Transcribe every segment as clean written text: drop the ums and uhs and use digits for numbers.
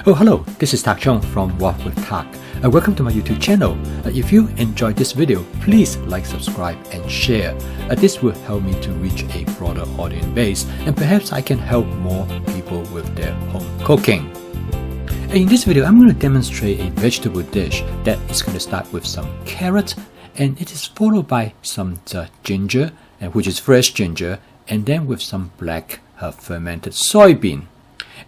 Oh, hello, this is Tak Chung from Walk with Tak. Welcome to my YouTube channel. If you enjoyed this video, please like, subscribe, and share. This will help me to reach a broader audience base, and perhaps I can help more people with their home cooking. In this video, I'm going to demonstrate a vegetable dish that is going to start with some carrot, and it is followed by some ginger, which is fresh ginger, and then with some black fermented soybean.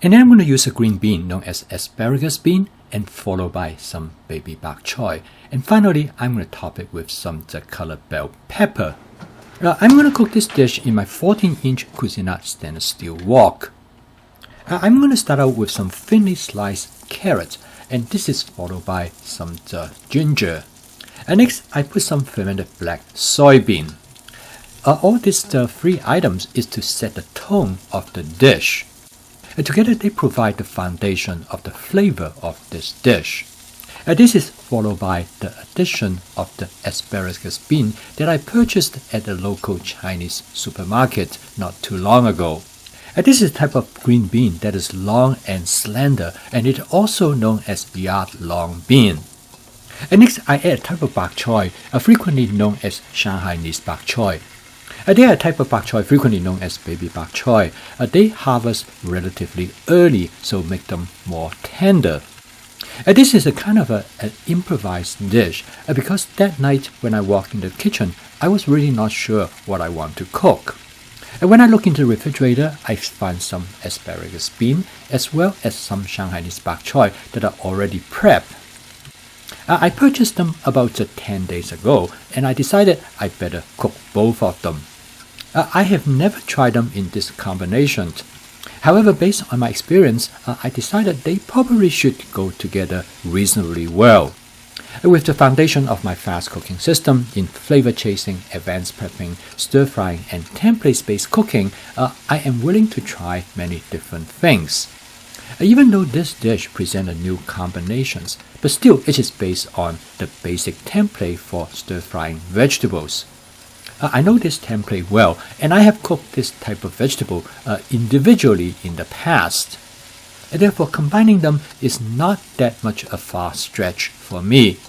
And then I'm going to use a green bean known as asparagus bean, and followed by some baby bok choy. And finally, I'm going to top it with some colored bell pepper. I'm going to cook this dish in my 14-inch Cuisinart stainless steel wok. I'm going to start out with some thinly sliced carrots, and this is followed by some ginger. And next, I put some fermented black soybean. All these three items is to set the tone of the dish. And together they provide the foundation of the flavor of this dish. This is followed by the addition of the asparagus bean that I purchased at the local Chinese supermarket not too long ago. This is a type of green bean that is long and slender, and it is also known as yard-long bean. And next I add a type of bok choy, frequently known as Shanghainese Bok Choy. They are a type of bok choy frequently known as baby bok choy. They harvest relatively early, so make them more tender. This is a kind of an improvised dish because that night when I walked in the kitchen, I was really not sure what I want to cook. When I look into the refrigerator, I find some asparagus bean as well as some Shanghainese bok choy that are already prepped. I purchased them about 10 days ago, and I decided I better cook both of them. I have never tried them in this combination. However, based on my experience, I decided they probably should go together reasonably well. With the foundation of my fast cooking system in flavor chasing, advanced prepping, stir frying, and template-based cooking, I am willing to try many different things. Even though this dish presents new combinations, but still it is based on the basic template for stir-frying vegetables. I know this template well, and I have cooked this type of vegetable individually in the past. And therefore, combining them is not that much a far stretch for me.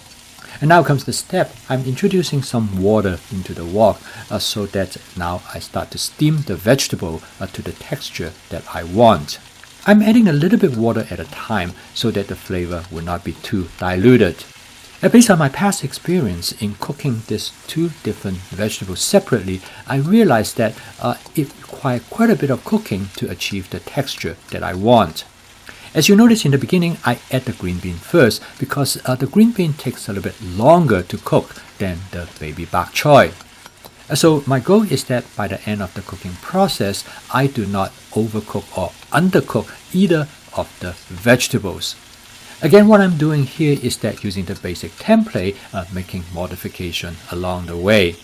And now comes the step. I'm introducing some water into the wok so that now I start to steam the vegetable to the texture that I want. I'm adding a little bit water at a time so that the flavor will not be too diluted. Based on my past experience in cooking these two different vegetables separately, I realized that it requires quite a bit of cooking to achieve the texture that I want. As you notice in the beginning, I add the green bean first because the green bean takes a little bit longer to cook than the baby bok choy. So my goal is that by the end of the cooking process, I do not overcook or undercook either of the vegetables. Again, what I'm doing here is that using the basic template, making modification along the way.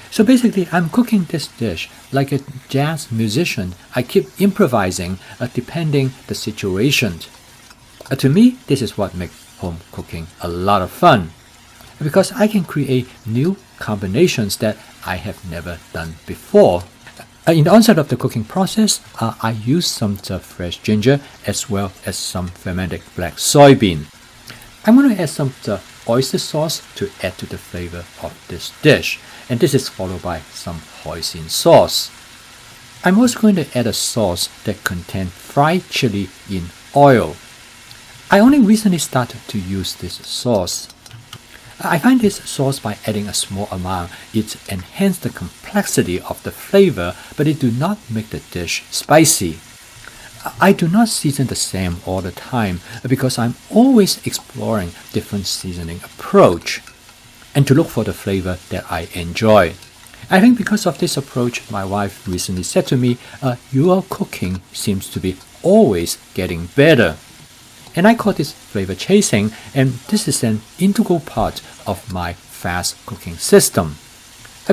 So basically, I'm cooking this dish like a jazz musician. I keep improvising depending the situation. To me, this is what makes home cooking a lot of fun, because I can create new combinations that I have never done before. In the onset of the cooking process, I use some fresh ginger as well as some fermented black soybean. I'm going to add some oyster sauce to add to the flavor of this dish, and this is followed by some hoisin sauce. I'm also going to add a sauce that contains fried chili in oil. I only recently started to use this sauce. I find this sauce by adding a small amount, it enhances the complexity of the flavor, but it do not make the dish spicy. I do not season the same all the time because I'm always exploring different seasoning approach and to look for the flavor that I enjoy. I think because of this approach, my wife recently said to me, your cooking seems to be always getting better. And I call this flavor chasing, and this is an integral part of my fast cooking system.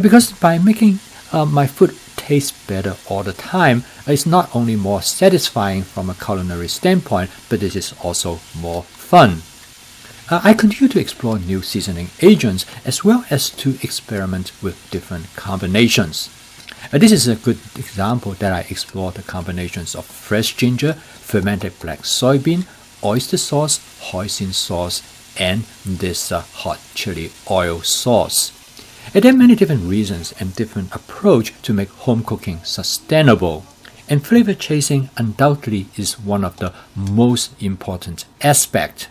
Because by making my food taste better all the time, it's not only more satisfying from a culinary standpoint, but it is also more fun. I continue to explore new seasoning agents as well as to experiment with different combinations. This is a good example that I explore the combinations of fresh ginger, fermented black soybean, oyster sauce, hoisin sauce, and this hot chili oil sauce. And there are many different reasons and different approach to make home cooking sustainable. And flavor chasing undoubtedly is one of the most important aspects.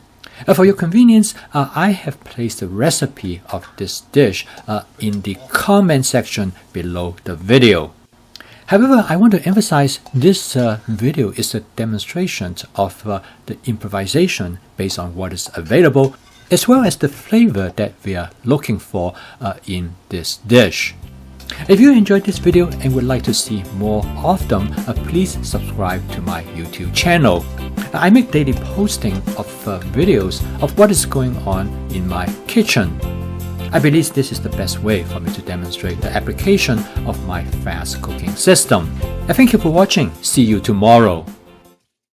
For your convenience, I have placed the recipe of this dish in the comment section below the video. However, I want to emphasize this video is a demonstration of the improvisation based on what is available, as well as the flavor that we are looking for in this dish. If you enjoyed this video and would like to see more of them, please subscribe to my YouTube channel. I make daily posting of videos of what is going on in my kitchen. I believe this is the best way for me to demonstrate the application of my fast cooking system. Thank you for watching. See you tomorrow.